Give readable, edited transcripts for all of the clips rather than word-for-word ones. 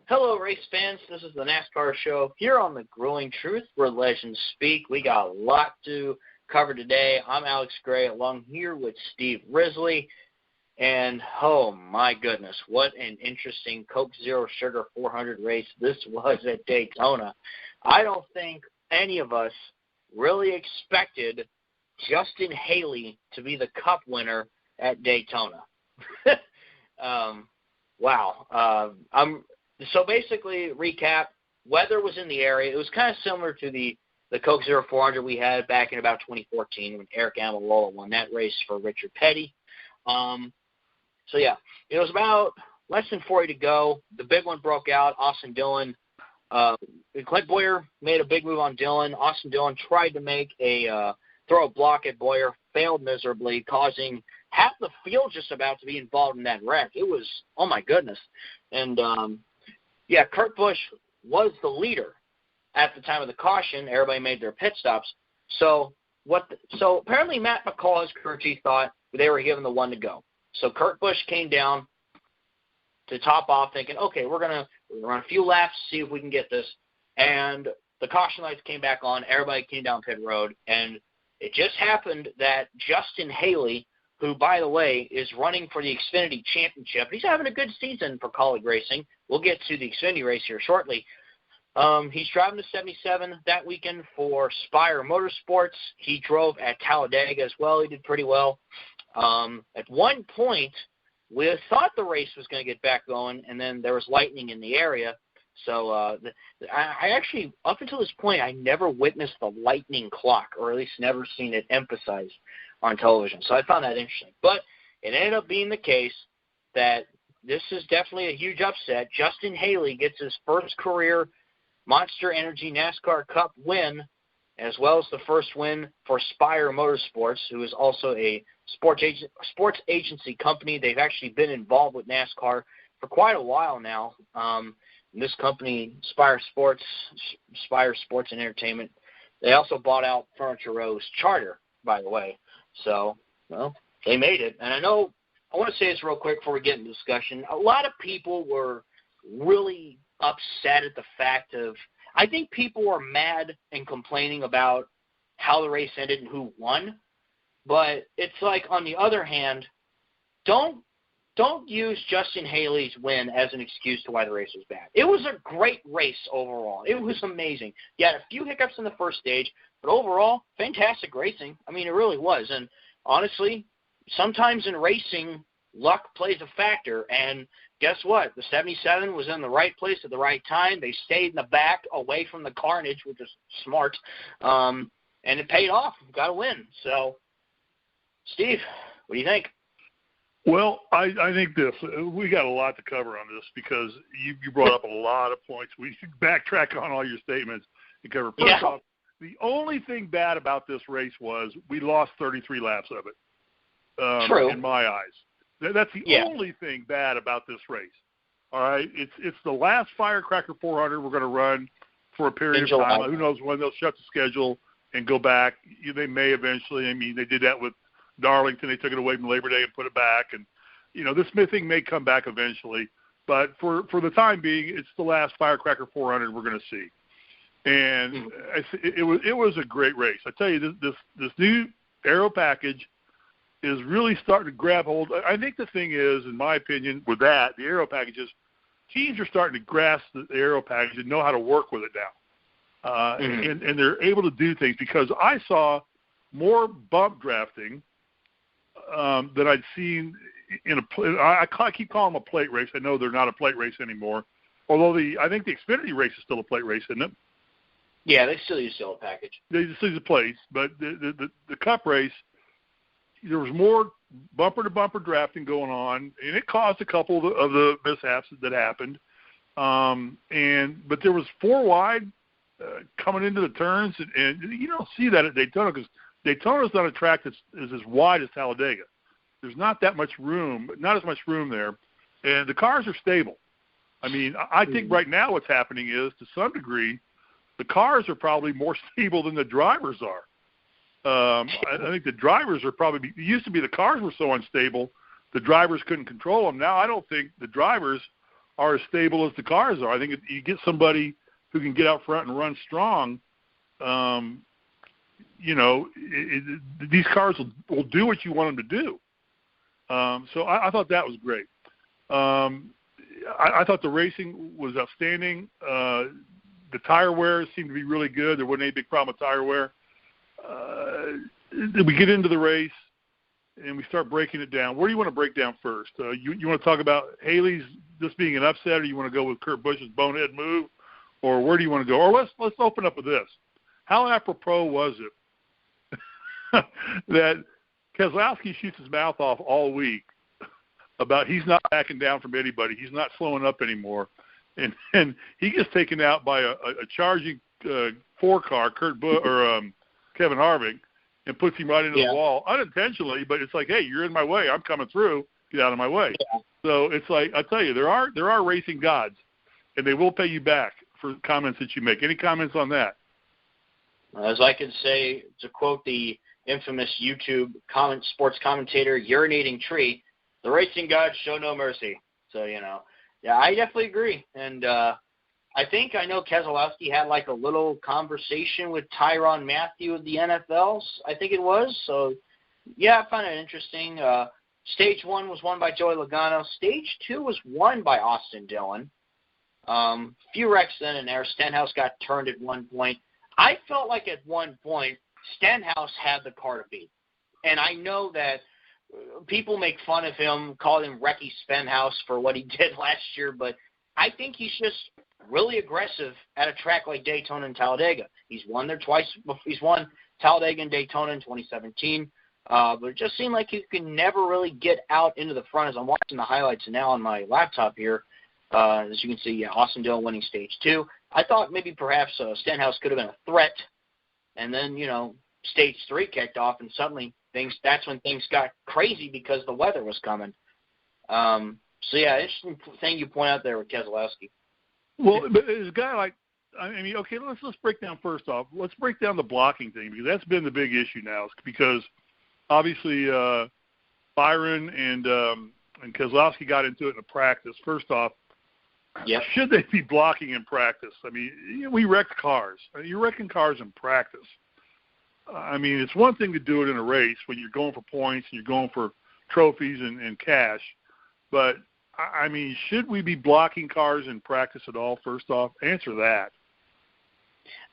Hello, race fans. This is the NASCAR show here on The Grueling Truth, where legends speak. We got a lot to cover today. I'm Alex Gray, along here with Steve Risley. And, oh, my goodness, what an interesting Coke Zero Sugar 400 race this was at Daytona. I don't think any of us really expected Justin Haley to be the Cup winner at Daytona. Wow. So basically, recap, weather was in the area. It was kind of similar to the Coke Zero 400 we had back in about 2014 when Eric Almirola won that race for Richard Petty. So, yeah, it was about less than 40 to go. The big one broke out. Austin Dillon. Clint Boyer made a big move on Dillon. Austin Dillon tried to throw a block at Boyer, failed miserably, causing half the field just about to be involved in that wreck. It was, oh, my goodness. And, yeah, Kurt Busch was the leader at the time of the caution. Everybody made their pit stops. So apparently Matt McCall, his crew chief, thought they were given the one to go. So Kurt Busch came down to top off thinking, okay, we're gonna run a few laps, see if we can get this. And the caution lights came back on. Everybody came down pit road. And it just happened that Justin Haley, who, by the way, is running for the Xfinity Championship. He's having a good season for Kaulig Racing. We'll get to the Xfinity race here shortly. He's driving the 77 that weekend for Spire Motor Sports. He drove at Talladega as well. He did pretty well. At one point, we thought the race was going to get back going, and then there was lightning in the area. So I actually, up until this point, I never witnessed the lightning clock, or at least never seen it emphasized on television. So I found that interesting. But it ended up being the case that this is definitely a huge upset. Justin Haley gets his first career Monster Energy NASCAR Cup win, as well as the first win for Spire Motor Sports, who is also a sports agency company. They've actually been involved with NASCAR for quite a while now. This company, Spire Sports and Entertainment, they also bought out Furniture Row's charter, by the way. So, well, they made it. And I want to say this real quick before we get into discussion. A lot of people were really upset at the fact of, I think people were mad and complaining about how the race ended and who won. But it's like, on the other hand, don't use Justin Haley's win as an excuse to why the race was bad. It was a great race overall. It was amazing. You had a few hiccups in the first stage, but overall, fantastic racing. I mean, it really was. And honestly, sometimes in racing, luck plays a factor. And guess what? The 77 was in the right place at the right time. They stayed in the back away from the carnage, which is smart. And it paid off. Got a win. So, Steve, what do you think? Well, I think we got a lot to cover on this because you brought up a lot of points. We should backtrack on all your statements and cover. First off, the only thing bad about this race was we lost 33 laps of it. True. In my eyes. That's the only thing bad about this race. All right? It's the last Firecracker 400 we're going to run for a period of time. Who knows when they'll shut the schedule and go back. They may eventually. I mean, they did that with Darlington. They took it away from Labor Day and put it back. And, this thing may come back eventually. But for the time being, it's the last Firecracker 400 we're going to see. And it was a great race. I tell you, this new aero package is really starting to grab hold. I think the thing is, in my opinion, with the aero packages, teams are starting to grasp the aero package and know how to work with it now. And they're able to do things because I saw more bump drafting that I'd seen in I keep calling them a plate race. I know they're not a plate race anymore, although I think the Xfinity race is still a plate race, isn't it? Yeah, they still use the package. They just use the plates, but the Cup race, there was more bumper-to-bumper drafting going on, and it caused a couple of the mishaps that happened. But there was four wide coming into the turns, and you don't see that at Daytona because Daytona's not a track that's as wide as Talladega. There's not that much room, not as much room there, and the cars are stable. I mean, I think right now what's happening is, to some degree, the cars are probably more stable than the drivers are. I think the drivers are probably – it used to be the cars were so unstable, the drivers couldn't control them. Now I don't think the drivers are as stable as the cars are. I think if you get somebody who can get out front and run strong, these cars will do what you want them to do. So I thought that was great. I thought the racing was outstanding. The tire wear seemed to be really good. There wasn't any big problem with tire wear. We get into the race, and we start breaking it down. Where do you want to break down first? You want to talk about Haley's just being an upset, or you want to go with Kurt Busch's bonehead move, or where do you want to go? Or let's open up with this. How apropos was it that Keselowski shoots his mouth off all week about he's not backing down from anybody, he's not slowing up anymore, and he gets taken out by a charging 4-car, Kevin Harvick, and puts him right into the wall unintentionally. But it's like, hey, you're in my way, I'm coming through, get out of my way. Yeah. So it's like, I tell you, there are racing gods, and they will pay you back for comments that you make. Any comments on that? As I can say, to quote the infamous YouTube sports commentator, urinating tree, the racing gods show no mercy. So, yeah, I definitely agree. And I know Keselowski had like a little conversation with Tyrann Mathieu of the NFLs, I think it was. So, yeah, I found it interesting. Stage 1 was won by Joey Logano. Stage 2 was won by Austin Dillon. Few wrecks then and there. Stenhouse got turned at one point. I felt like at one point Stenhouse had the car to beat. And I know that people make fun of him, call him Wrecky Stenhouse for what he did last year, but I think he's just really aggressive at a track like Daytona and Talladega. He's won there twice. He's won Talladega and Daytona in 2017. But it just seemed like he could never really get out into the front. As I'm watching the highlights now on my laptop here, as you can see, Austin Dillon winning Stage 2. I thought maybe perhaps Stenhouse could have been a threat. And then, Stage 3 kicked off, and suddenly that's when things got crazy because the weather was coming. So, yeah, interesting thing you point out there with Keselowski. Well, but as a guy like, okay, let's break down first off. Let's break down the blocking thing, because that's been the big issue now, because obviously Byron and Keselowski got into it in the practice. First off, should they be blocking in practice? We wrecked cars. You're wrecking cars in practice. It's one thing to do it in a race when you're going for points and you're going for trophies and cash. But, should we be blocking cars in practice at all, first off? Answer that.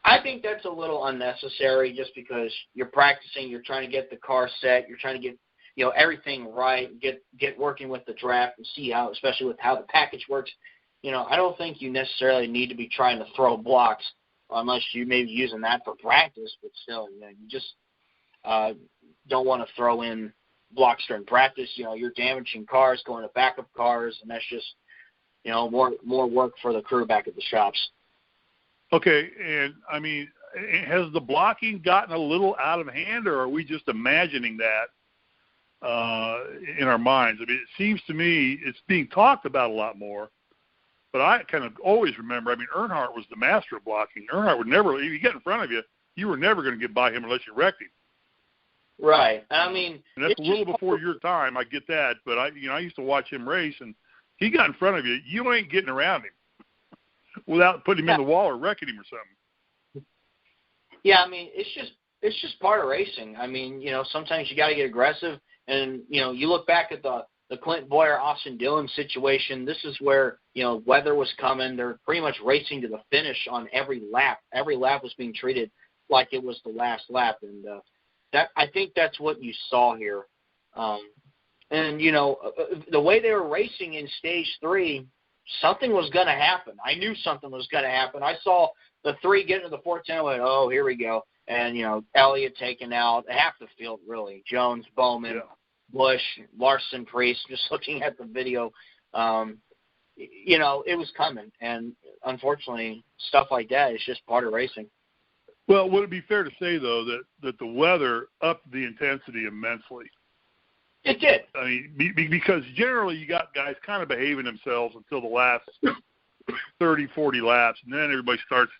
I think that's a little unnecessary just because you're practicing, you're trying to get the car set, you're trying to get everything right, get working with the draft and see how, especially with how the package works. I don't think you necessarily need to be trying to throw blocks unless you may be using that for practice, but still, you just don't want to throw in blocks during practice. You're damaging cars, going to backup cars, and that's just, more work for the crew back at the shops. Okay, and has the blocking gotten a little out of hand, or are we just imagining that in our minds? It seems to me it's being talked about a lot more. But I kind of always remember, Earnhardt was the master of blocking. Earnhardt would never, if he got in front of you, you were never going to get by him unless you wrecked him. Right. And that's a little before your time. I get that. But I used to watch him race, and he got in front of you. You ain't getting around him without putting him in the wall or wrecking him or something. Yeah, it's just part of racing. Sometimes you got to get aggressive. And, you look back at the Clint Boyer, Austin Dillon situation. This is where, weather was coming. They're pretty much racing to the finish on every lap. Every lap was being treated like it was the last lap. And I think that's what you saw here. And, the way they were racing in Stage 3, something was going to happen. I knew something was going to happen. I saw the 3 get into the 410. I went, oh, here we go. And, Elliott taken out, half the field, really. Jones, Bowman, Busch, Larson, Priest, just looking at the video, it was coming. And unfortunately, stuff like that is just part of racing. Well, would it be fair to say, though, that the weather upped the intensity immensely? It did. Because generally you got guys kind of behaving themselves until the last 30, 40 laps, and then everybody starts,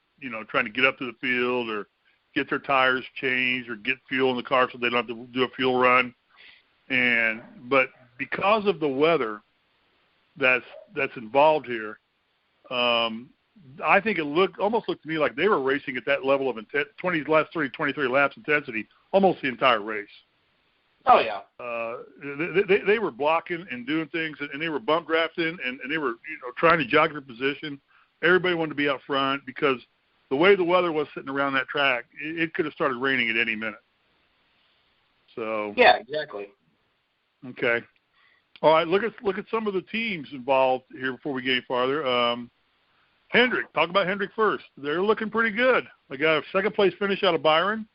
trying to get up to the field or get their tires changed or get fuel in the car so they don't have to do a fuel run. But because of the weather, that's involved here. I think it almost looked to me like they were racing at that level of last 23 laps intensity almost the entire race. Oh, yeah. They were blocking and doing things, and they were bump drafting, and they were trying to jog their position. Everybody wanted to be out front because the way the weather was sitting around that track, it could have started raining at any minute. So yeah, exactly. Okay. All right, look at some of the teams involved here before we get any farther. Hendrick, talk about Hendrick first. They're looking pretty good. They got a second-place finish out of Byron.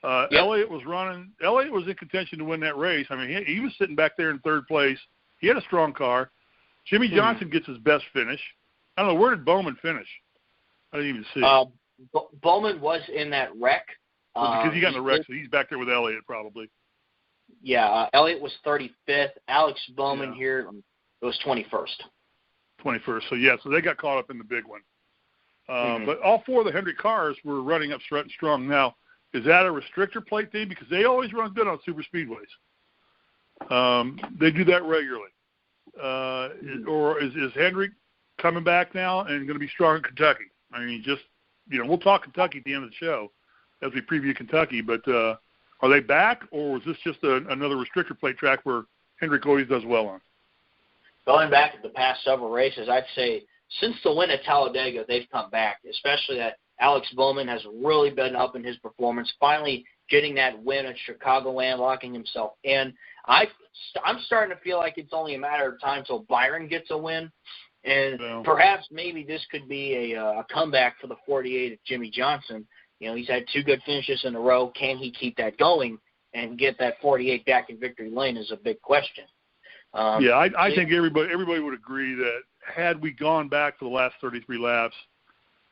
Yep. Elliott was in contention to win that race. I mean, he was sitting back there in third place. He had a strong car. Jimmy Johnson gets his best finish. I don't know, where did Bowman finish? I didn't even see. Bowman was in that wreck. Because he got in the wreck, so he's back there with Elliott probably. Yeah, Elliott was 35th. Alex Bowman here was 21st. 21st. So they got caught up in the big one. But all four of the Hendrick cars were running up strong. Now, is that a restrictor plate thing? Because they always run good on super speedways. They do that regularly. Or is Hendrick coming back now and going to be strong in Kentucky? I mean, we'll talk Kentucky at the end of the show as we preview Kentucky. But are they back, or was this just another restrictor plate track where Hendrick always does well on? Going back at the past several races, I'd say since the win at Talladega, they've come back, especially that Alex Bowman has really been up in his performance, finally getting that win at Chicagoland, locking himself in. I'm starting to feel like it's only a matter of time till Byron gets a win, and perhaps maybe this could be a comeback for the 48 of Jimmy Johnson. He's had two good finishes in a row. Can he keep that going and get that 48 back in victory lane is a big question. I think everybody would agree that had we gone back to the last 33 laps,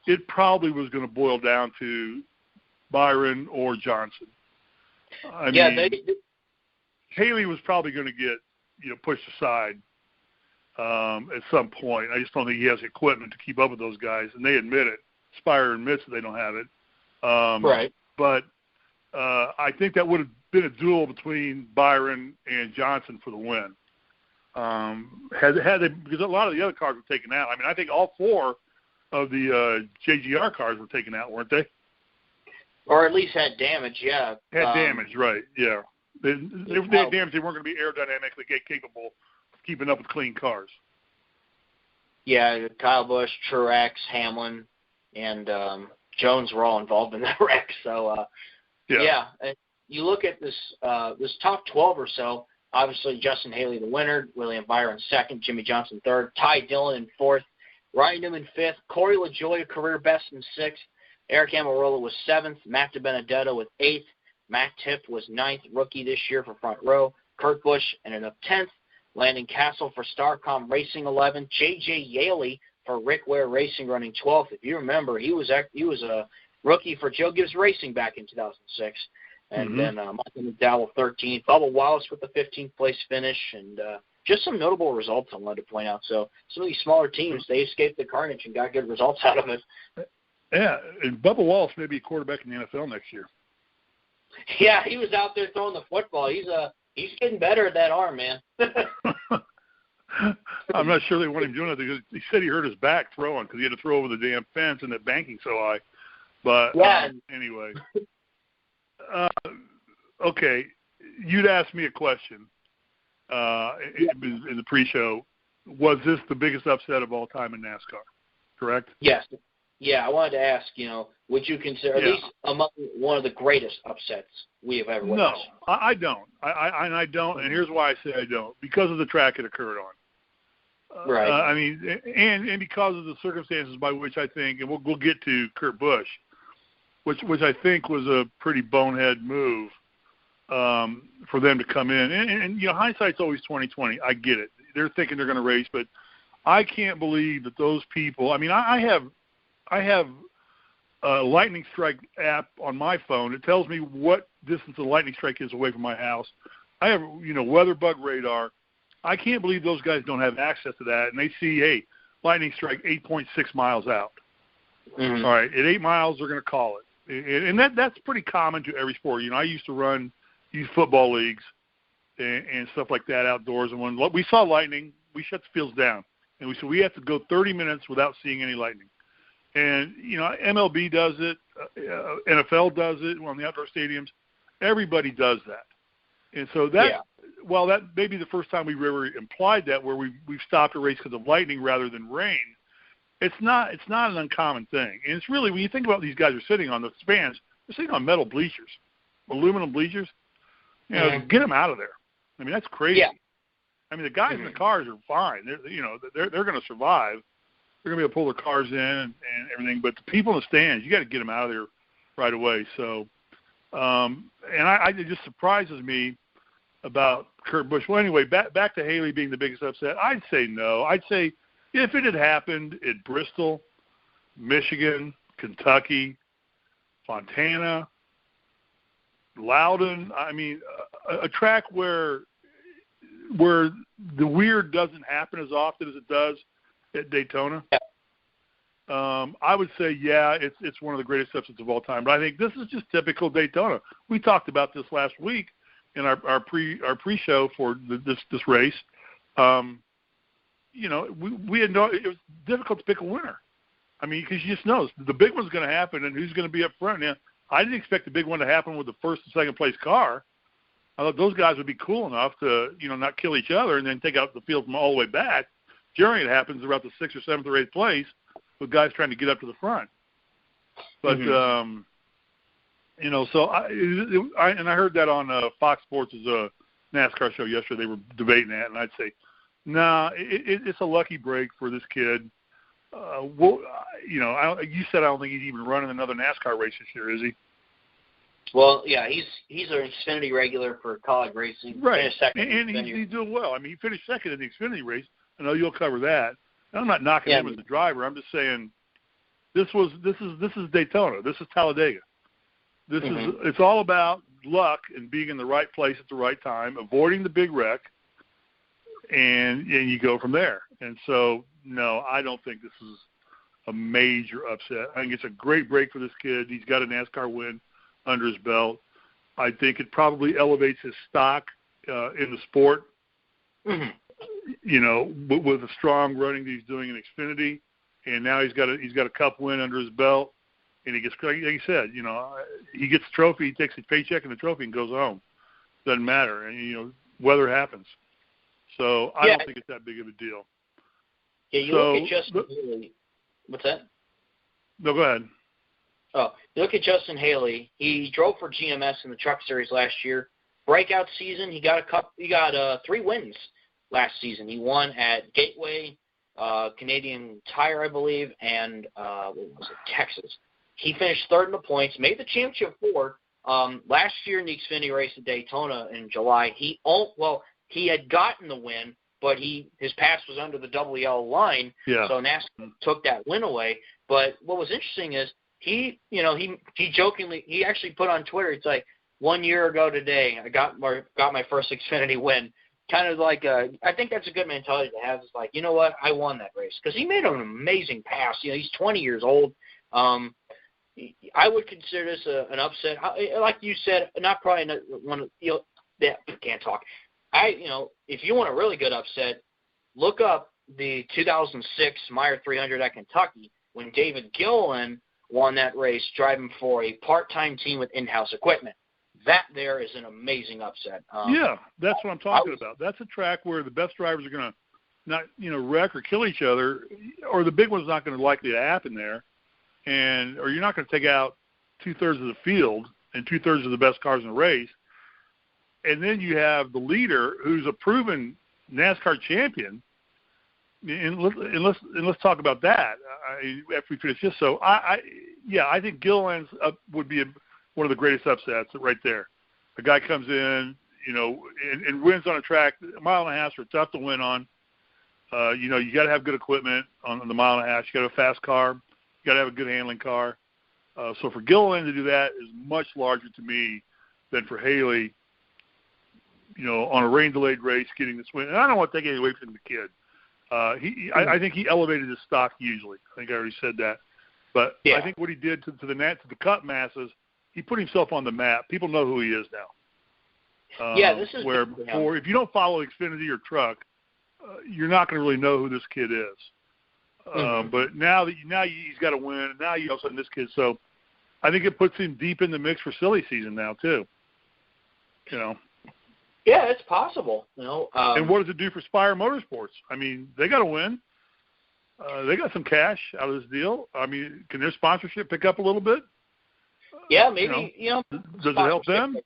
it probably was going to boil down to Byron or Johnson. I mean, Haley was probably going to get pushed aside at some point. I just don't think he has equipment to keep up with those guys, and they admit it. Spire admits that they don't have it. Right. But I think that would have been a duel between Byron and Johnson for the win. Had they, because a lot of the other cars were taken out. I mean, I think all four of the JGR cars were taken out, weren't they? Or at least had damage, yeah. Had damage, right, yeah. They had damage. They weren't going to be aerodynamically capable of keeping up with clean cars. Yeah, Kyle Busch, Truex, Hamlin, and Jones were all involved in that wreck. So, and you look at this top 12 or so, obviously Justin Haley the winner, William Byron second, Jimmy Johnson third, Ty Dillon in fourth, Ryan Newman fifth, Corey LaJoie career best in sixth, Eric Almirola was seventh, Matt DiBenedetto with eighth, Matt Tiff was ninth, rookie this year for Front Row, Kurt Busch ended up 10th, Landon Castle for Starcom Racing 11th, J.J. Yaley for Rick Ware Racing running 12th. If you remember, he was a rookie for Joe Gibbs Racing back in 2006. And then Michael McDowell 13th, Bubba Wallace with the 15th place finish, and just some notable results I wanted to point out. So some of these smaller teams, they escaped the carnage and got good results out of it. Yeah, and Bubba Wallace may be a quarterback in the NFL next year. Yeah, he was out there throwing the football. He's getting better at that arm, man. I'm not sure they want him doing it because he said he hurt his back throwing because he had to throw over the damn fence and that banking so high. But anyway. Okay, you'd asked me a question in the pre-show. Was this the biggest upset of all time in NASCAR, correct? Yes. Yeah, I wanted to ask, would you consider at least among one of the greatest upsets we have ever witnessed? No, I don't. I don't, and here's why I say I don't. Because of the track it occurred on. Right. I mean, and because of the circumstances by which I think, and we'll get to Kurt Busch, which I think was a pretty bonehead move for them to come in. And hindsight's always 20/20. I get it. They're thinking they're going to race, but I can't believe that those people. I mean, I have a lightning strike app on my phone. It tells me what distance a lightning strike is away from my house. I have weather bug radar. I can't believe those guys don't have access to that, and they see, hey, lightning strike 8.6 miles out. Mm-hmm. All right, at 8 miles they're going to call it. And that's pretty common to every sport. I used to run youth football leagues and stuff like that outdoors. And when we saw lightning, we shut the fields down, and we said we have to go 30 minutes without seeing any lightning. And MLB does it, NFL does it on the outdoor stadiums. Everybody does that, and so while that may be the first time we've ever implied that, where we've stopped a race because of lightning rather than rain. It's not an uncommon thing, and it's really, when you think about these guys are sitting on the spans, they're sitting on metal bleachers, aluminum bleachers. Get them out of there. I mean, that's crazy. Yeah. I mean, the guys in the cars are fine. They're going to survive. They're going to be able to pull their cars in and everything. But the people in the stands, you got to get them out of there right away. So, it just surprises me about Kurt Busch. Well, anyway, back to Haley being the biggest upset. I'd say no. I'd say if it had happened at Bristol, Michigan, Kentucky, Fontana, Loudon, I mean, a track where the weird doesn't happen as often as it does at Daytona, I would say, it's one of the greatest upsets of all time. But I think this is just typical Daytona. We talked about this last week in our pre-show for this race. We had it was difficult to pick a winner. I mean, because you just know the big one's going to happen, and who's going to be up front. Now, I didn't expect the big one to happen with the first and second place car. I thought those guys would be cool enough to, not kill each other and then take out the field from all the way back. Generally, it happens about the 6th or 7th or 8th place with guys trying to get up to the front. But, so I heard that on Fox Sports' NASCAR show yesterday. They were debating that, and I'd say, it's a lucky break for this kid. You said I don't think he's even running another NASCAR race this year, is he? Well, yeah, he's an Xfinity regular for college racing. Right, and he's doing well. I mean, he finished second in the Xfinity race. I know you'll cover that. And I'm not knocking him as a driver. I'm just saying this is Daytona. This is Talladega. This is it's all about luck and being in the right place at the right time, avoiding the big wreck, and you go from there. And so, no, I don't think this is a major upset. I think it's a great break for this kid. He's got a NASCAR win under his belt. I think it probably elevates his stock in the sport. With the strong running that he's doing in Xfinity, and now he's got a Cup win under his belt, and he gets, like you said, he gets the trophy, he takes his paycheck and the trophy and goes home. Doesn't matter, and weather happens. So I don't think it's that big of a deal. Yeah, you look at Justin Haley. What's that? No, go ahead. Oh, you look at Justin Haley. He drove for GMS in the Truck Series last year. Breakout season. He got 3 wins last season. He won at Gateway, Canadian Tire, I believe, and Texas. He finished third in the points. Made the championship 4. Last year in the Xfinity race at Daytona in July, he had gotten the win, but his pass was under the double yellow line, so NASCAR took that win away. But what was interesting is he jokingly, he actually put on Twitter, it's like, 1 year ago today, I got my first Xfinity win. Kind of like, I think that's a good mentality to have. It's like, you know what, I won that race. Because he made an amazing pass. He's 20 years old. I would consider this an upset. Like you said, not probably one. Can't talk. If you want a really good upset, look up the 2006 Meyer 300 at Kentucky when David Gilliland won that race driving for a part-time team with in-house equipment. That there is an amazing upset. That's what I'm talking about. That's a track where the best drivers are going to not, wreck or kill each other, or the big one's not going to likely to happen there, or you're not going to take out 2/3 of the field and 2/3 of the best cars in the race. And then you have the leader who's a proven NASCAR champion. And let's talk about that after we finish this. So I think Gilliland's would be one of the greatest upsets right there. A guy comes in, and wins on a track. A mile and a half are tough to win on. You got to have good equipment on the mile and a half. You got to have a fast car. You got to have a good handling car. So for Gilliland to do that is much larger to me than for Haley, on a rain-delayed race, getting this win. And I don't want to take anything away from the kid. I think he elevated his stock hugely. I think I already said that. But I think what he did to the Cup masses, he put himself on the map. People know who he is now. This is where before, if you don't follow Xfinity or Truck, you're not going to really know who this kid is. But now he's got to win, and now you all of a sudden this kid. So I think it puts him deep in the mix for silly season now too. You know. Yeah, it's possible. You know. And what does it do for Spire Motor Sports? I mean, they got to win. They got some cash out of this deal. I mean, can their sponsorship pick up a little bit? Yeah, maybe. You know, does it help them?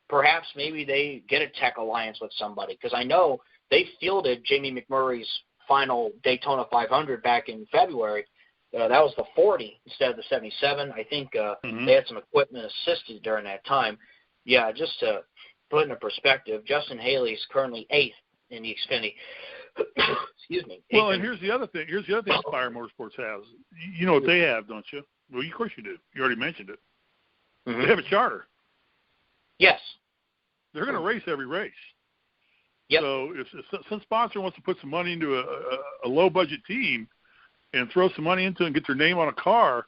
Perhaps maybe they get a tech alliance with somebody, because I know they fielded Jamie McMurray's final Daytona 500 back in February. That was the 40 instead of the 77. I think they had some equipment assisted during that time. Yeah, just to put into perspective, Justin Haley's currently 8th in the Xfinity. Excuse me. Well, and here's the other thing. Spire Motorsports has. You know what they have, don't you? Well, of course you do. You already mentioned it. They have a charter. Yes. They're going to race every race. Yep. So if some sponsor wants to put some money into a low-budget team and throw some money into it and get their name on a car,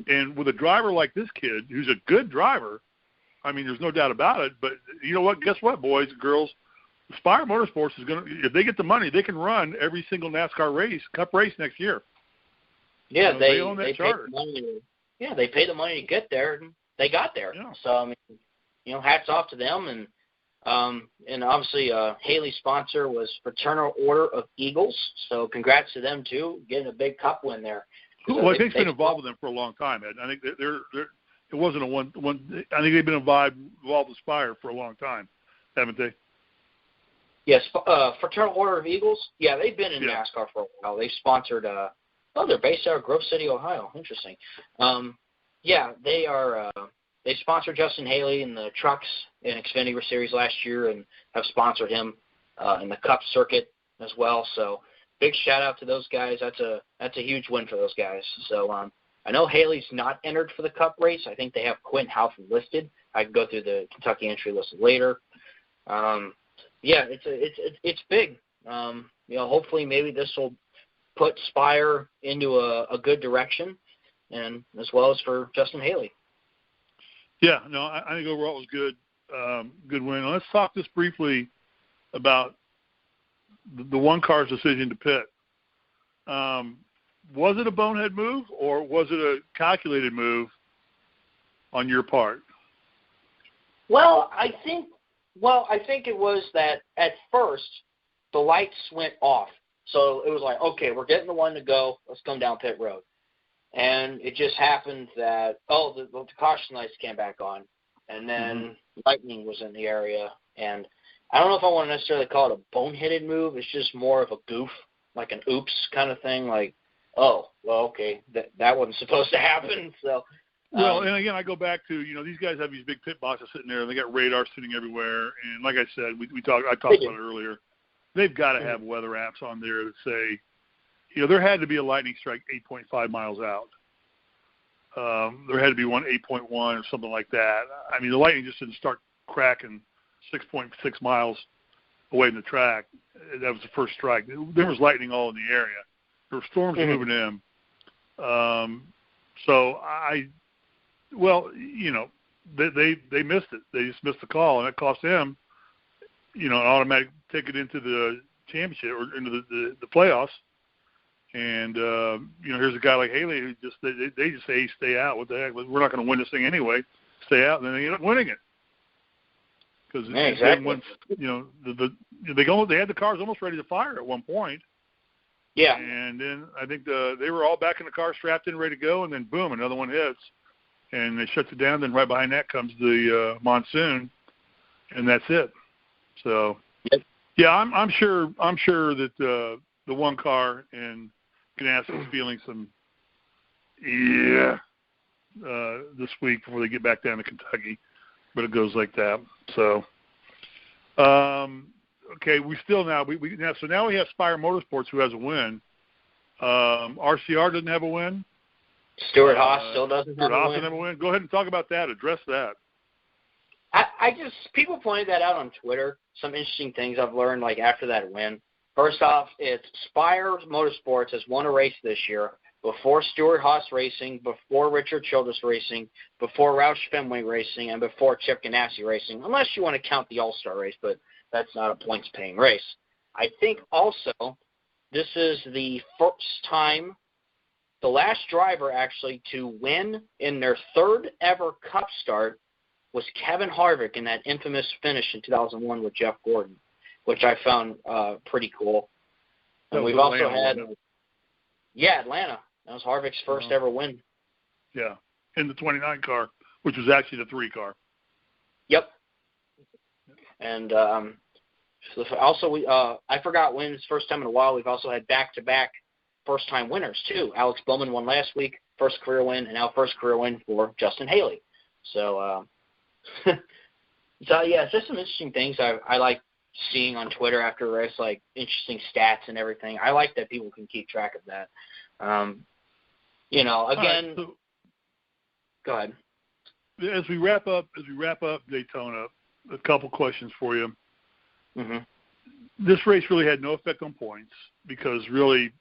and with a driver like this kid, who's a good driver, I mean, there's no doubt about it, but you know what? Guess what, boys and girls? Spire Motorsports is going to, if they get the money, they can run every single NASCAR race, Cup race next year. Yeah, they own that charter. They paid the money to get there, and they got there. Yeah. So, I mean, you know, hats off to them. And obviously Haley's sponsor was Fraternal Order of Eagles, so congrats to them, too, getting a big Cup win there. Well, I think they've been involved with them for a long time, Ed. I think they're it wasn't a one. I think they've been involved with Spire for a long time, haven't they? Yes, Fraternal Order of Eagles. Yeah, they've been in NASCAR for a while. They sponsored. They're based out of Grove City, Ohio. Interesting. They are. They sponsored Justin Haley in the trucks in Xfinity Series last year, and have sponsored him in the Cup circuit as well. So big shout out to those guys. That's a huge win for those guys. So I know Haley's not entered for the Cup race. I think they have Quentin Halfon listed. I can go through the Kentucky entry list later. It's big. Hopefully maybe this will put Spire into a good direction, and as well as for Justin Haley. Yeah, no, I think overall it was good. Good win. Let's talk just briefly about the one car's decision to pit. Was it a bonehead move, or was it a calculated move on your part? Well, I think it was that at first the lights went off. So it was like, okay, we're getting the one to go. Let's come down pit road. And it just happened that, the caution lights came back on. And then lightning was in the area. And I don't know if I want to necessarily call it a boneheaded move. It's just more of a goof, like an oops kind of thing. Like, okay, that wasn't supposed to happen. So. Well, and again, I go back to, these guys have these big pit boxes sitting there, and they got radar sitting everywhere. And like I said, I talked about it earlier. They've got to have weather apps on there that say, there had to be a lightning strike 8.5 miles out. There had to be one 8.1 or something like that. I mean, the lightning just didn't start cracking 6.6 miles away from the track. That was the first strike. There was lightning all in the area. There were storms moving in. They missed it. They just missed the call, and it cost them, an automatic ticket into the championship or into the playoffs. And here's a guy like Haley who they just say, stay out. What the heck? We're not going to win this thing anyway. Stay out, and then they end up winning it. Because exactly. They had the cars almost ready to fire at one point. Yeah. And then I think they were all back in the car, strapped in, ready to go, and then boom, another one hits, and they shuts it down. Then right behind that comes the monsoon, and that's it. So, yeah, I'm sure that the one car in Ganassi is feeling some this week before they get back down to Kentucky, but it goes like that. So, okay, now we have Spire Motorsports who has a win. RCR doesn't have a win. Stuart Haas still doesn't have a win. Go ahead and talk about that. Address that. People pointed that out on Twitter. Some interesting things I've learned after that win. First off, it's Spire Motorsports has won a race this year before Stuart Haas Racing, before Richard Childress Racing, before Roush Fenway Racing, and before Chip Ganassi Racing, unless you want to count the All-Star race, but that's not a points-paying race. I think also this is the first time, the last driver actually to win in their third ever Cup start was Kevin Harvick in that infamous finish in 2001 with Jeff Gordon, which I found pretty cool. And we've also had, Atlanta. That was Harvick's first ever win. Yeah, in the 29 car, which was actually the 3 car. Yep. And also, I forgot when, it's first time in a while, we've also had back-to-back first-time winners, too. Alex Bowman won last week, first career win, and now first career win for Justin Haley. So, it's just some interesting things I like seeing on Twitter after a race, like interesting stats and everything. I like that people can keep track of that. Again, so, go ahead. As we wrap up Daytona, a couple questions for you. Mm-hmm. This race really had no effect on points because really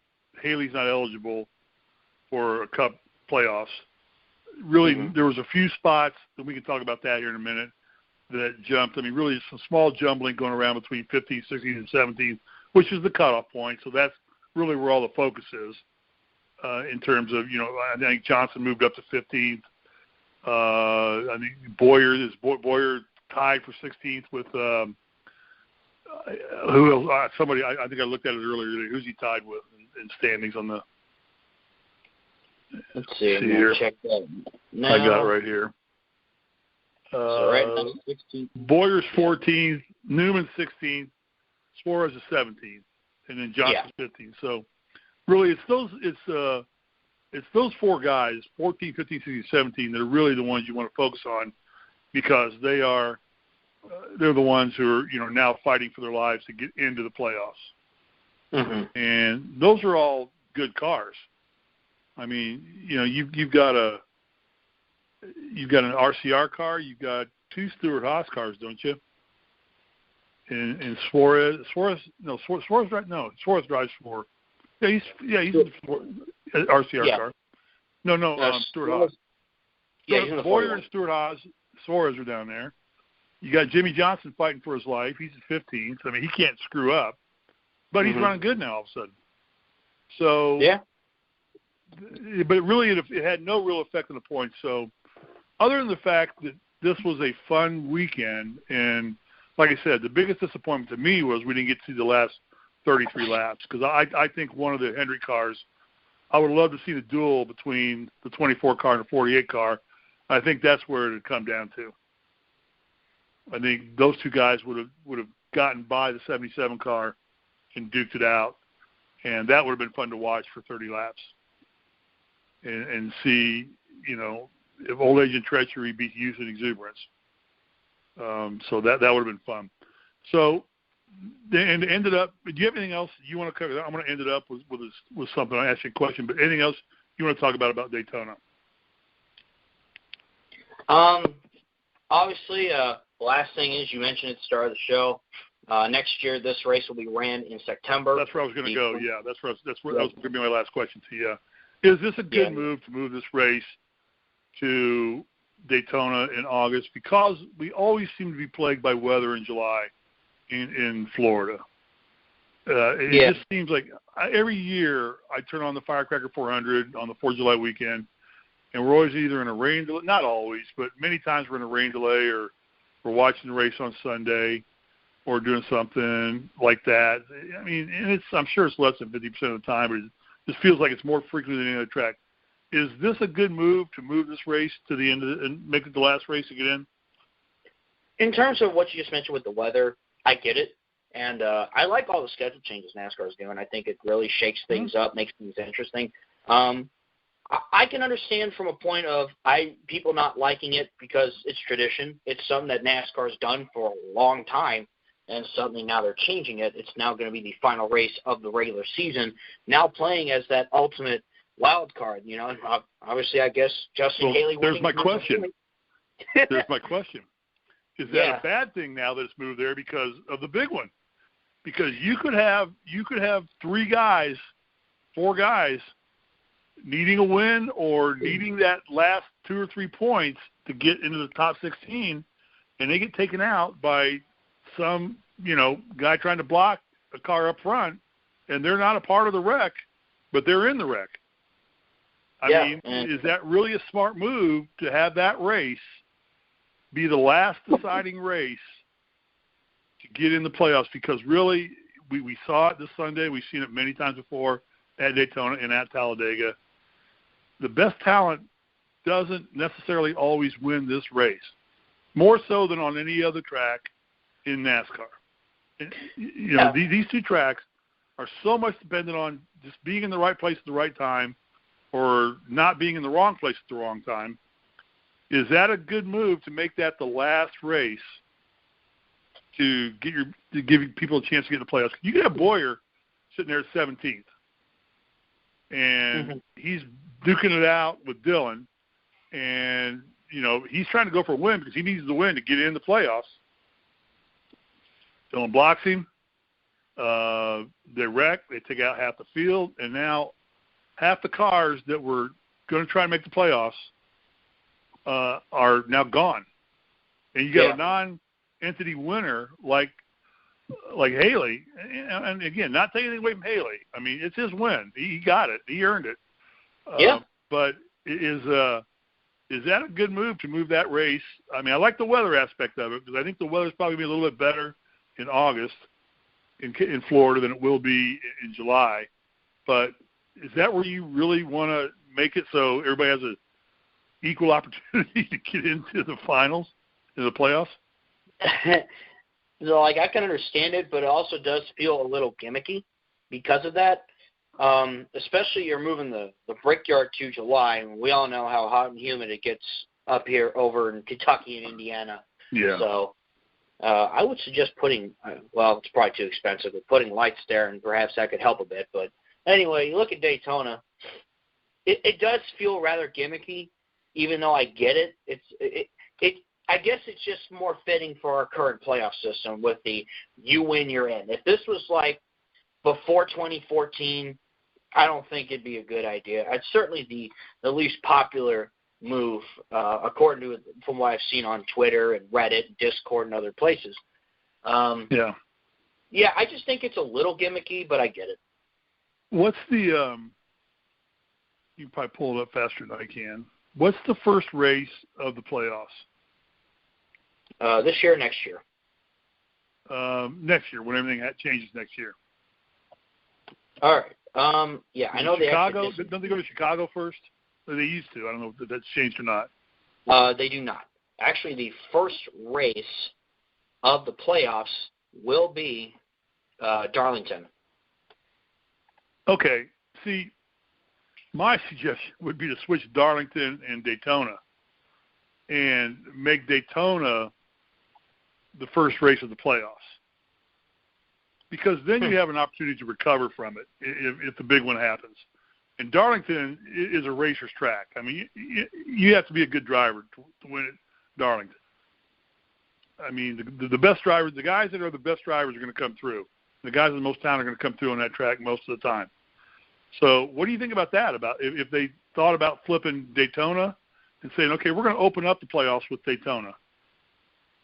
Haley's not eligible for a Cup playoffs. Really, there was a few spots, and we can talk about that here in a minute, that jumped. I mean, really some small jumbling going around between 15, 16, and 17, which is the cutoff point. So that's really where all the focus is in terms of, I think Johnson moved up to 15th. I think Boyer tied for 16th with who else? Somebody, I think I looked at it earlier. Who's he tied with in standings on the? Let's see here. Check that. Now, I got it right here. So right now, 16th. Boyer's 14th, Newman 16th, Suarez is 17th, and then Johnson 15th. So really, it's those 4 guys, 14, 15, 16, 17, that are really the ones you want to focus on because they're the ones who are now fighting for their lives to get into the playoffs. Mm-hmm. And those are all good cars. I mean, you've got an RCR car, you've got 2 Stewart-Haas cars, don't you? And Suarez drives for. He's in the RCR car. No, Stewart-Haas. Yeah, Boyer and Stewart-Haas, Suarez are down there. You got Jimmy Johnson fighting for his life. He's at 15th. I mean, he can't screw up, but he's running good now all of a sudden. So but really, it had no real effect on the points. So, other than the fact that this was a fun weekend, and like I said, the biggest disappointment to me was we didn't get to see the last 33 laps because I think one of the Hendry cars, I would love to see the duel between the 24 car and the 48 car. I think that's where it would come down to. I think those 2 guys would have gotten by the 77 car and duked it out, and that would have been fun to watch for 30 laps. And see, if old age and treachery beat youth and exuberance. So that would have been fun. So, and ended up. Do you have anything else you want to cover? I'm going to end it up with something. I asked you a question, but anything else you want to talk about Daytona? Obviously, the last thing is you mentioned at the start of the show. Next year, this race will be ran in September. That's where I was going to go. Yeah, that was going to be my last question to you. Is this a good move to move this race to Daytona in August? Because we always seem to be plagued by weather in July in Florida. It just seems like every year I turn on the Firecracker 400 on the 4th of July weekend, and we're always either in a rain delay, not always, but many times we're in a rain delay or we're watching the race on Sunday or doing something like that. I mean, and I'm sure it's less than 50% of the time, but it just feels like it's more frequent than any other track. Is this a good move to move this race to the end and make it the last race to get in? In terms of what you just mentioned with the weather, I get it. And I like all the schedule changes NASCAR is doing. I think it really shakes things up, makes things interesting. I can understand from a point of people not liking it because it's tradition. It's something that NASCAR has done for a long time, and suddenly now they're changing it. It's now going to be the final race of the regular season, now playing as that ultimate wild card. And obviously, I guess Justin Haley. There's my question. There's my question. Is that a bad thing now that it's moved there because of the big one? Because you could have 4 guys needing a win or needing that last 2 or 3 points to get into the top 16, and they get taken out by some, guy trying to block a car up front, and they're not a part of the wreck, but they're in the wreck. I mean, is that really a smart move to have that race be the last deciding race to get in the playoffs? Because really, we saw it this Sunday. We've seen it many times before at Daytona and at Talladega. The best talent doesn't necessarily always win this race, more so than on any other track in NASCAR. And, you know, these two tracks are so much dependent on just being in the right place at the right time or not being in the wrong place at the wrong time. Is that a good move to make that the last race to give people a chance to get in the playoffs? You can have Boyer sitting there at 17th, and he's duking it out with Dillon, and, you know, he's trying to go for a win because he needs the win to get in the playoffs. Dillon blocks him. They wreck. They take out half the field, and now half the cars that were going to try and make the playoffs are now gone. And you got a non-entity winner like Haley. And again, not taking anything away from Haley. I mean, it's his win. He got it. He earned it. But is that a good move to move that race? I mean, I like the weather aspect of it because I think the weather's probably going to be a little bit better in August in Florida than it will be in July. But is that where you really want to make it so everybody has an equal opportunity to get into the finals, in the playoffs? So, like, I can understand it, but it also does feel a little gimmicky because of that. Especially you're moving the Brickyard to July, and we all know how hot and humid it gets up here over in Kentucky and Indiana. Yeah. So I would suggest putting, well, it's probably too expensive, but putting lights there, and perhaps that could help a bit. But anyway, you look at Daytona, it does feel rather gimmicky, even though I get it. I guess it's just more fitting for our current playoff system with the you win, you're in. If this was like before 2014, I don't think it'd be a good idea. It's certainly the least popular move, according to from what I've seen on Twitter and Reddit, and Discord, and other places. Yeah, I just think it's a little gimmicky, but I get it. What's the you can probably pull it up faster than I can. What's the first race of the playoffs? This year or next year? Next year, when everything changes next year. All right. I know Chicago. Don't they go to Chicago first? Or they used to. I don't know if that's changed or not. They do not. Actually, the first race of the playoffs will be Darlington. Okay. See, my suggestion would be to switch Darlington and Daytona and make Daytona the first race of the playoffs. Because then you have an opportunity to recover from it if the big one happens. And Darlington is a racer's track. I mean, you have to be a good driver to win at Darlington. I mean, the best drivers, the guys that are the best drivers are going to come through. The guys with the most talent are going to come through on that track most of the time. So what do you think about that? About if they thought about flipping Daytona and saying, okay, we're going to open up the playoffs with Daytona.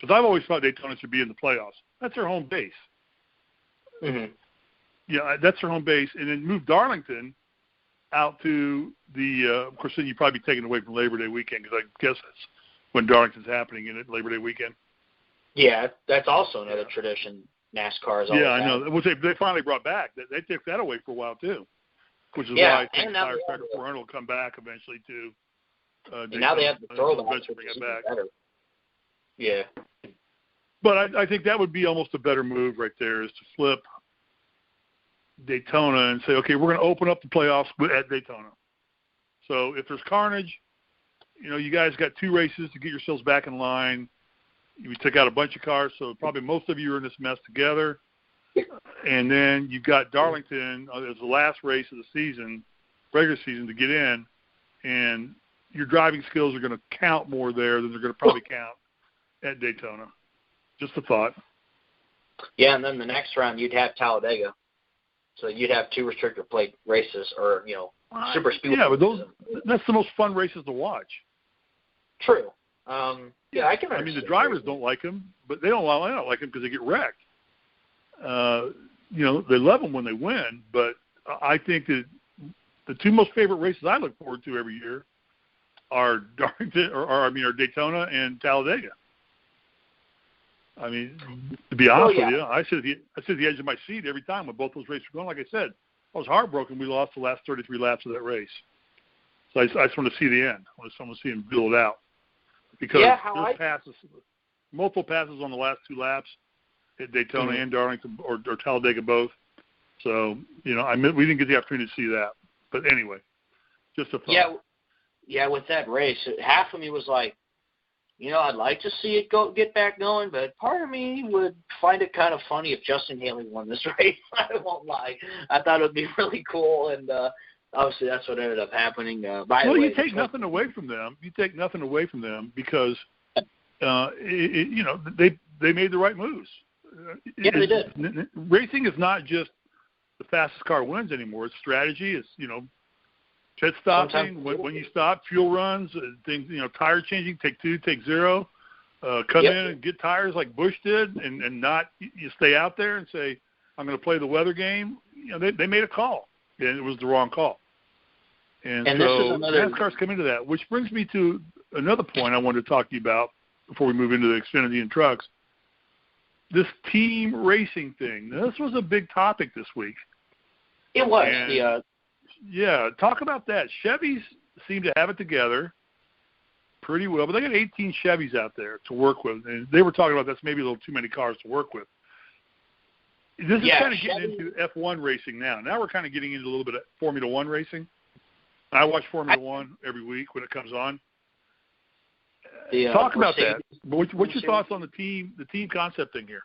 Because I've always thought Daytona should be in the playoffs. That's their home base. Mm-hmm. Yeah, that's their home base. And then move Darlington out to the of course, then you'd probably be taken away from Labor Day weekend because I guess that's when Darlington's happening in it, Labor Day weekend. Yeah, that's also another tradition NASCAR is always I know. Which they finally brought back. They took that away for a while, too, which is why I think Spire Motor Sports will come back eventually to and now they have the throwback, which is even better. Yeah. But I think that would be almost a better move right there is to flip Daytona and say, okay, we're going to open up the playoffs at Daytona. So if there's carnage, you know, you guys got two races to get yourselves back in line. We took out a bunch of cars, so probably most of you are in this mess together. And then you've got Darlington as the last race of the season, regular season, to get in. And your driving skills are going to count more there than they're going to probably count at Daytona. Just a thought. Yeah, and then the next round you'd have Talladega. So you'd have two restrictor plate races or, you know, super speed. Yeah, but that's the most fun races to watch. True. Yeah, I mean, the drivers don't like them, but they don't like them because they get wrecked. they love them when they win, but I think that the two most favorite races I look forward to every year are Daytona and Talladega. I mean, to be honest with you, I sit at the edge of my seat every time when both those races were going. Like I said, I was heartbroken we lost the last 33 laps of that race. So I just want to see the end. I just want to see him build it out. Because there's multiple passes on the last two laps at Daytona and Darlington or Talladega both. So, we didn't get the opportunity to see that. But anyway, just a thought. Yeah, with that race, half of me was like, I'd like to see it get back going, but part of me would find it kind of funny if Justin Haley won this race. I won't lie. I thought it would be really cool, and obviously that's what ended up happening. You take nothing away from them. You take nothing away from them because, they made the right moves. They did. Racing is not just the fastest car wins anymore. It's strategy. It's, pit stopping, when you stop, fuel runs, things, tire changing, take 2, take 0, come in and get tires like Busch did and not you stay out there and say, I'm going to play the weather game. They made a call, and it was the wrong call. And so NASCAR's come into that, which brings me to another point I wanted to talk to you about before we move into the Xfinity and trucks. This team racing thing. Now, this was a big topic this week. It was. Yeah, talk about that. Chevys seem to have it together pretty well, but they got 18 Chevys out there to work with. And they were talking about that's maybe a little too many cars to work with. This is kind of getting into F1 racing now. Now we're kind of getting into a little bit of Formula One racing. I watch Formula One every week when it comes on. Talk about that. What's your thoughts on the team concept thing here?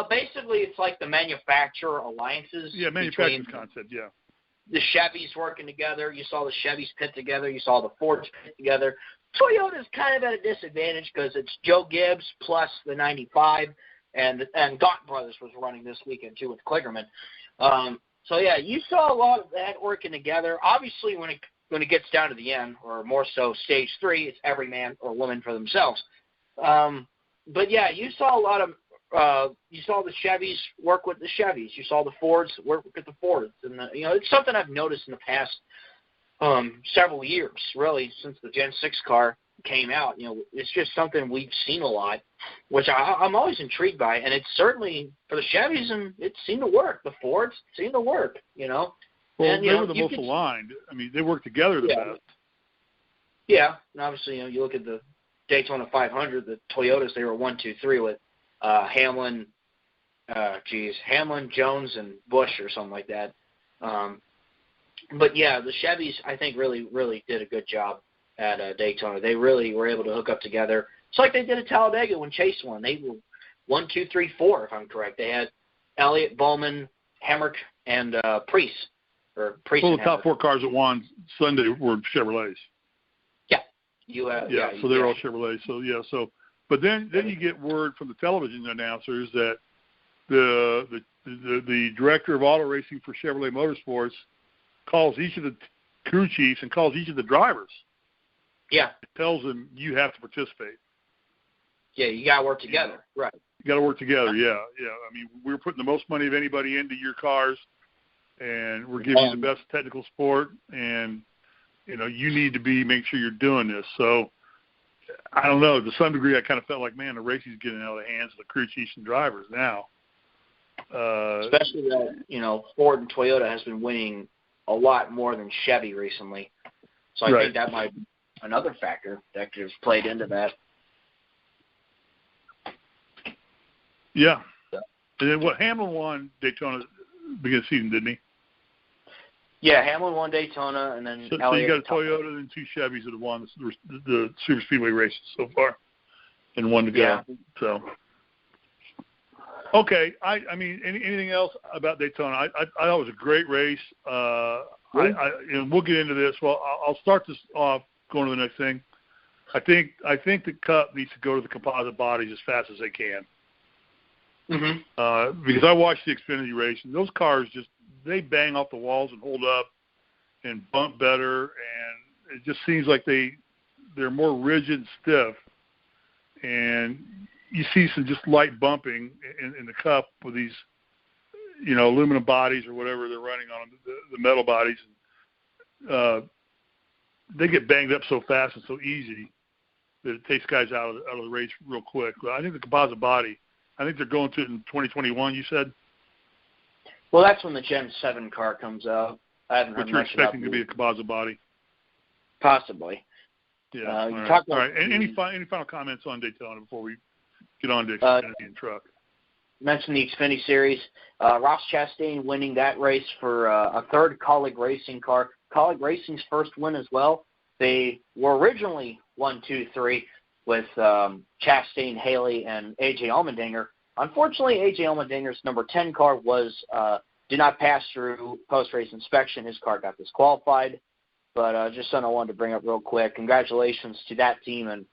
Basically, it's like the manufacturer alliances. Yeah, manufacturing concept, yeah. The Chevys working together. You saw the Chevys pit together. You saw the Fords pit together. Toyota's kind of at a disadvantage because it's Joe Gibbs plus the 95, and Gaunt Brothers was running this weekend too with Kligerman. You saw a lot of that working together. Obviously, when it gets down to the end, or more so stage 3, it's every man or woman for themselves. You saw a lot of you saw the Chevys work with the Chevys. You saw the Fords work with the Fords. And, it's something I've noticed in the past several years, really, since the Gen 6 car came out. It's just something we've seen a lot, which I'm always intrigued by. And it's certainly, for the Chevys, and it seemed to work. The Fords seemed to work, Well, and, they were the most aligned. I mean, they worked together the best. Yeah, and obviously, you look at the Daytona 500, the Toyotas, they were 1, 2, 3 with Hamlin, Jones, and Busch or something like that. The Chevys, I think, really, really did a good job at Daytona. They really were able to hook up together. It's like they did at Talladega when Chase won. They were 1, 2, 3, 4, if I'm correct. They had Elliott, Bowman, Hemrick, and Preece. Well, the top 4 cars that won Sunday were Chevrolets. Yeah. So they were all Chevrolets. So but then you get word from the television announcers that the director of auto racing for Chevrolet Motorsports calls each of the crew chiefs and calls each of the drivers. Yeah. Tells them you have to participate. Yeah, you got to work together. Right. You got to work together, yeah. I mean, we're putting the most money of anybody into your cars, and we're giving you the best technical support, and, you need to make sure you're doing this. So, I don't know. To some degree, I kind of felt like, man, the racing's getting out of the hands of the crew chiefs and drivers now. Especially that, Ford and Toyota has been winning a lot more than Chevy recently. So I think that might be another factor that could have played into that. Yeah. And then Hamlin won Daytona beginning of the season, didn't he? Yeah, Hamlin won Daytona, and then so you got a Toyota and 2 Chevys that have won the Super Speedway races so far, and 1 to go. Yeah. So, okay. I mean, anything else about Daytona? I thought it was a great race. And we'll get into this. Well, I'll start this off going to the next thing. I think the Cup needs to go to the composite bodies as fast as they can. Mm-hmm. Because I watched the Xfinity race, and those cars they bang off the walls and hold up and bump better, and it just seems like they're more rigid and stiff. And you see some just light bumping in the Cup with these aluminum bodies or whatever they're running on, the metal bodies. They get banged up so fast and so easy that it takes guys out of the race real quick. But I think the composite body, I think they're going to it in 2021, you said? Well, that's when the Gen 7 car comes out. I haven't heard But you're much about expecting to be a composite body? Possibly. Yeah. All right. And any final comments on Daytona before we get on to Xfinity and truck? Mentioned the Xfinity Series. Ross Chastain winning that race for a third Colleague Racing car. Colleague Racing's first win as well. They were originally 1, 2, 3 with Chastain, Haley, and A.J. Allmendinger. Unfortunately, A.J. Allmendinger's number 10 car did not pass through post-race inspection. His car got disqualified. But just something I wanted to bring up real quick. Congratulations to that team and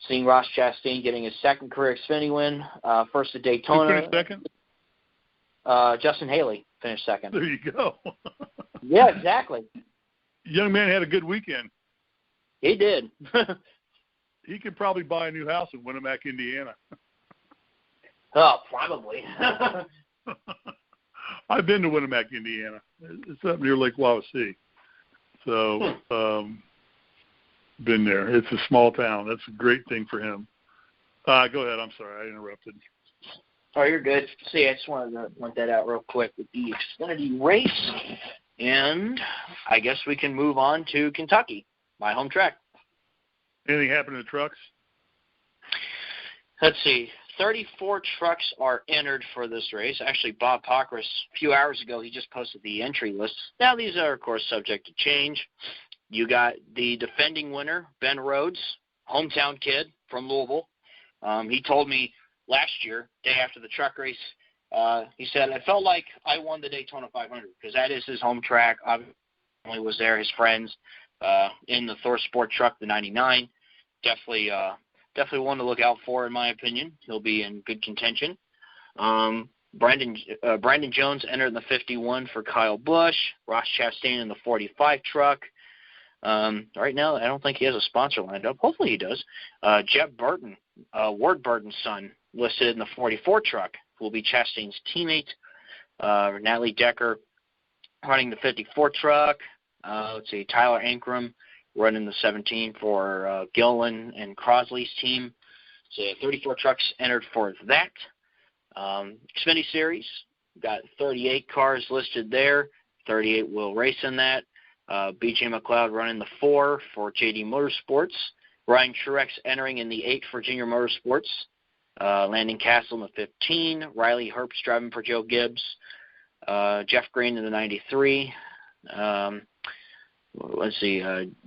seeing Ross Chastain getting his second career Xfinity win, first at Daytona. Who finished second? Justin Haley finished second. There you go. Yeah, exactly. Young man had a good weekend. He did. He could probably buy a new house in Winamac, Indiana. Oh, probably. I've been to Winamac, Indiana. It's up near Lake Wawasee. So, been there. It's a small town. That's a great thing for him. Go ahead. I'm sorry. I interrupted. Oh, you're good. See, I just wanted to point that out real quick with the Xfinity race. And I guess we can move on to Kentucky, my home track. Anything happened to the trucks? Let's see. 34 trucks are entered for this race. Actually, Bob Pockris, a few hours ago, he just posted the entry list. Now, these are, of course, subject to change. You got the defending winner, Ben Rhodes, hometown kid from Louisville. He told me last year, day after the truck race, he said, I felt like I won the Daytona 500 because that is his home track. Obviously, was there, his friends in the Thor Sport truck, the 99. Definitely one to look out for, in my opinion. He'll be in good contention. Brandon Jones entered in the 51 for Kyle Busch. Ross Chastain in the 45 truck. Right now, I don't think he has a sponsor lined up. Hopefully he does. Jeb Burton, Ward Burton's son, listed in the 44 truck, who will be Chastain's teammate. Natalie Decker running the 54 truck. Let's see, Tyler Ankrum running the 17 for Gillen and Crosley's team. So 34 trucks entered for that. Xfinity Series, got 38 cars listed there. 38 will race in that. B.J. McLeod running the 4 for J.D. Motorsports. Ryan Truex entering in the 8 for Junior Motorsports. Landon Castle in the 15. Riley Herbst driving for Joe Gibbs. Jeff Green in the 93. Let's see,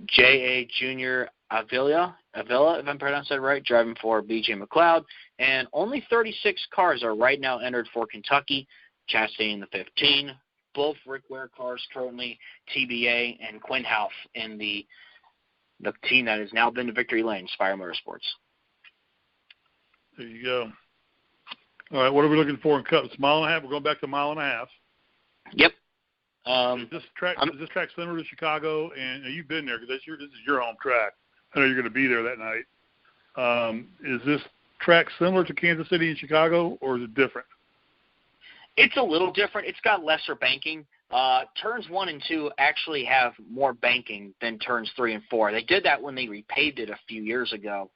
J.A. Junior Avila, if I'm pronouncing that right, driving for B.J. McLeod. And only 36 cars are right now entered for Kentucky. Chastain in the 15. Both Rick Ware cars currently, TBA and Quinn Houff in the team that has now been to Victory Lane, Spire Motor Sports. There you go. All right, what are we looking for in Cup? It's a mile and a half. We're going back to a mile and a half. Yep. Is this track similar to Chicago? And you've been there because this is your home track. I know you're going to be there that night. Is this track similar to Kansas City and Chicago, or is it different? It's a little different. It's got lesser banking. Turns 1 and 2 actually have more banking than turns 3 and 4. They did that when they repaved it a few years ago.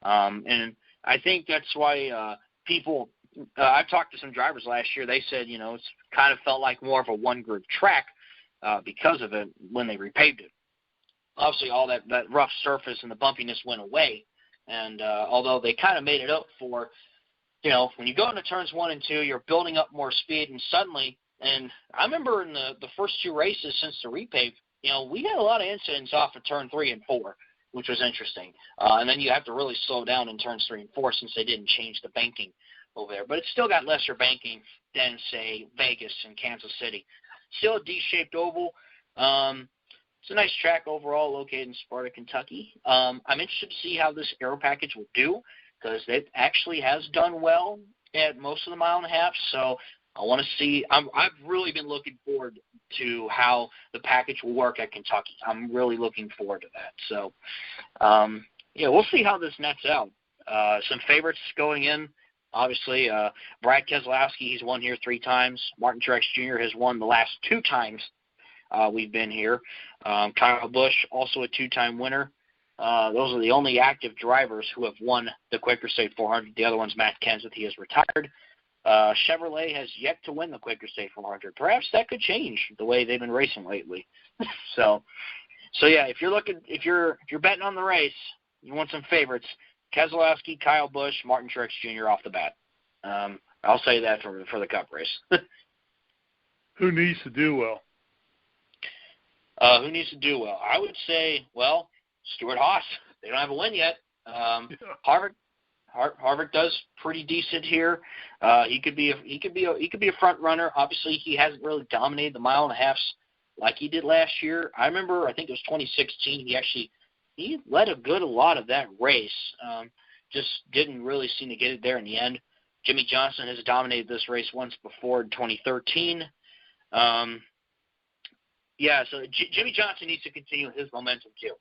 And I think that's why people I've talked to some drivers last year. They said, it's kind of felt like more of a one-group track because of it when they repaved it. Obviously, all that rough surface and the bumpiness went away. And although they kind of made it up for, when you go into turns 1 and 2, you're building up more speed, and suddenly, and I remember in the first 2 races since the repave, we had a lot of incidents off of turn 3 and 4, which was interesting. And then you have to really slow down in turns 3 and 4 since they didn't change the banking over there. But it's still got lesser banking than, say, Vegas and Kansas City. Still a D-shaped oval. It's a nice track overall located in Sparta, Kentucky. I'm interested to see how this aero package will do because it actually has done well at most of the mile and a half. So I want to see. I've really been looking forward to how the package will work at Kentucky. I'm really looking forward to that. So, we'll see how this nets out. Some favorites going in. obviously. Brad Keselowski, he's won here 3 times. Martin Truex Jr. has won the last 2 times we've been here. Kyle Busch, also a 2-time winner. Those are the only active drivers who have won the Quaker State 400. The other one's Matt Kenseth. He has retired. Chevrolet has yet to win the Quaker State 400. Perhaps that could change the way they've been racing lately. So yeah, if you're betting on the race, you want some favorites. Keselowski, Kyle Busch, Martin Truex Jr. off the bat. I'll say that for the Cup race. Who needs to do well? Who needs to do well? I would say, Stuart Haas. They don't have a win yet. Harvick does pretty decent here. He could be a front runner. Obviously, he hasn't really dominated the mile and a halfs like he did last year. I think it was 2016. He led a lot of that race. Just didn't really seem to get it there in the end. Jimmy Johnson has dominated this race once before in 2013. So Jimmy Johnson needs to continue his momentum too.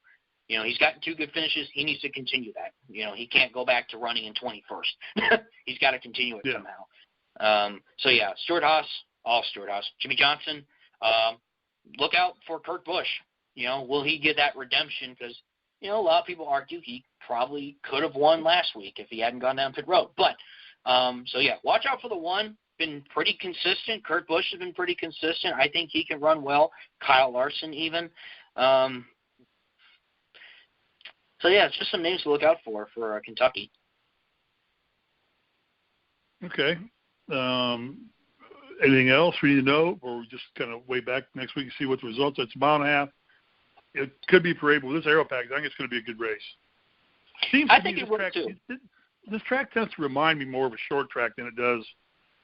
He's gotten 2 good finishes. He needs to continue that. He can't go back to running in 21st. He's got to continue it somehow. Stuart Haas, all Stuart Haas. Jimmy Johnson, look out for Kurt Busch. Will he get that redemption? Because, a lot of people argue he probably could have won last week if he hadn't gone down pit road. But, watch out for the one. Been pretty consistent. Kurt Busch has been pretty consistent. I think he can run well. Kyle Larson even. It's just some names to look out for Kentucky. Okay. Anything else we need to know, or we just kind of wait back next week and see what the results are? It's a mile and a half. It could be parade, but with this aero package, I think it's going to be a good race. I think it would too. This track tends to remind me more of a short track than it does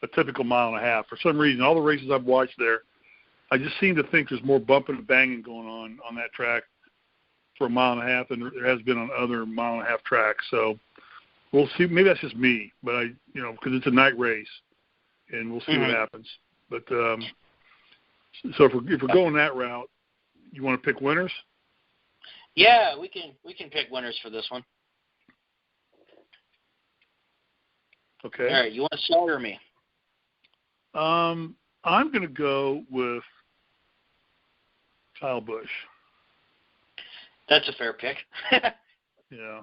a typical mile and a half. For some reason, all the races I've watched there, I just seem to think there's more bumping and banging going on that track for a mile and a half than there has been on other mile and a half tracks. So we'll see. Maybe that's just me, but because it's a night race, and we'll see what happens. But so if we're going that route, you want to pick winners? Yeah, we can pick winners for this one. Okay. All right, you want to start or me? I'm going to go with Kyle Busch. That's a fair pick. Yeah.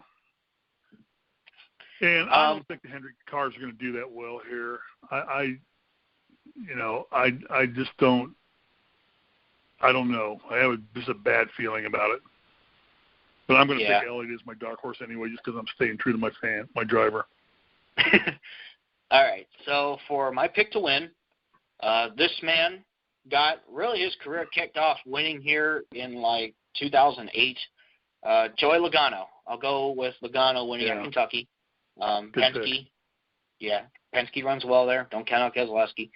And I don't think the Hendrick cars are going to do that well here. I just don't. I don't know. I have just a bad feeling about it. But I'm going to pick Elliott as my dark horse anyway, just because I'm staying true to my driver. All right. So for my pick to win, this man got really his career kicked off winning here in 2008. Joey Logano. I'll go with Logano winning at Kentucky. Penske. Yeah, Penske runs well there. Don't count out Keselowski.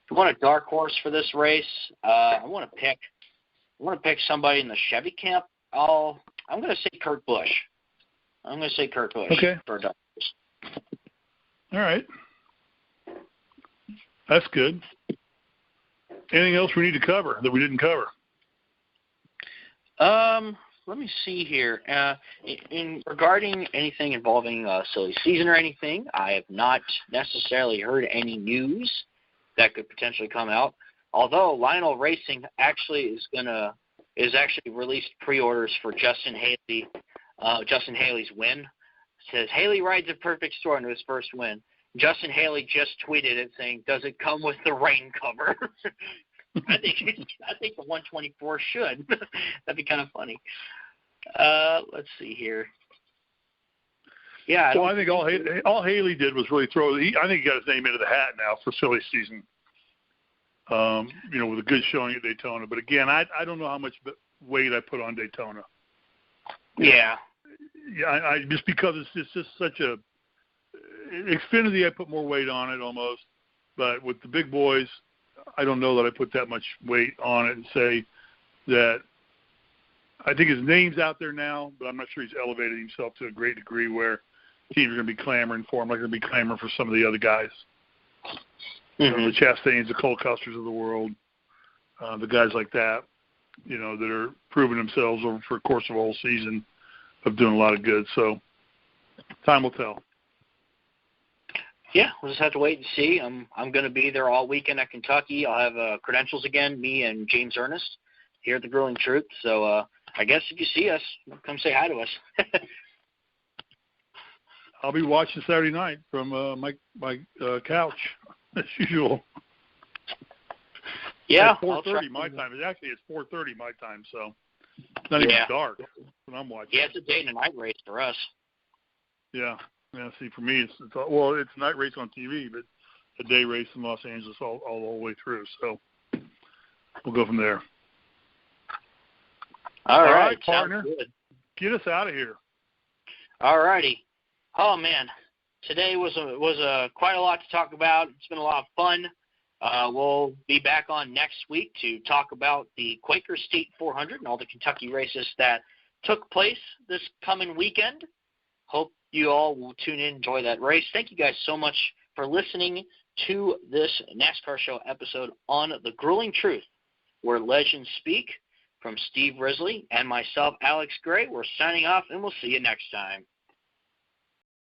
If you want a dark horse for this race, I want to pick somebody in the Chevy camp. I'm going to say Kurt Busch. Okay. For a dark horse. All right. That's good. Anything else we need to cover that we didn't cover? Let me see here. In regarding anything involving silly season or anything, I have not necessarily heard any news that could potentially come out. Although Lionel Racing actually is released pre-orders for Justin Haley's win. It says Haley rides a perfect storm to his first win. Justin Haley just tweeted it saying, "Does it come with the rain cover?" I think the 124 should. That'd be kind of funny. Let's see here. Yeah. I think all Haley did was really I think he got his name into the hat now for silly season. With a good showing at Daytona. But again, I don't know how much weight I put on Daytona. Yeah. Yeah. Just because it's just such a Xfinity, I put more weight on it almost. But with the big boys, I don't know that I put that much weight on it and say that I think his name's out there now, but I'm not sure he's elevated himself to a great degree where teams are going to be clamoring for him like they're going to be clamoring for some of the other guys. The Chastains, the Cole Custers of the world, the guys like that, that are proving themselves over for the course of a whole season of doing a lot of good. So time will tell. Yeah, we'll just have to wait and see. I'm going to be there all weekend at Kentucky. I'll have credentials again, me and James Ernest here at the Grueling Truth. So I guess if you see us, come say hi to us. I'll be watching Saturday night from my couch as usual. Yeah, it's 4:30 my time. It's 4:30 my time, so it's not even dark when I'm watching. Yeah, it's a day and a night race for us. Yeah. See, for me, it's a night race on TV, but a day race in Los Angeles all the way through. So we'll go from there. All right, partner. Get us out of here. All righty. Oh man, today was quite a lot to talk about. It's been a lot of fun. We'll be back on next week to talk about the Quaker State 400 and all the Kentucky races that took place this coming weekend. Hope you all will tune in, enjoy that race. Thank you guys so much for listening to this NASCAR show episode on The Grueling Truth, where legends speak. From Steve Risley and myself, Alex Gray, we're signing off, and we'll see you next time.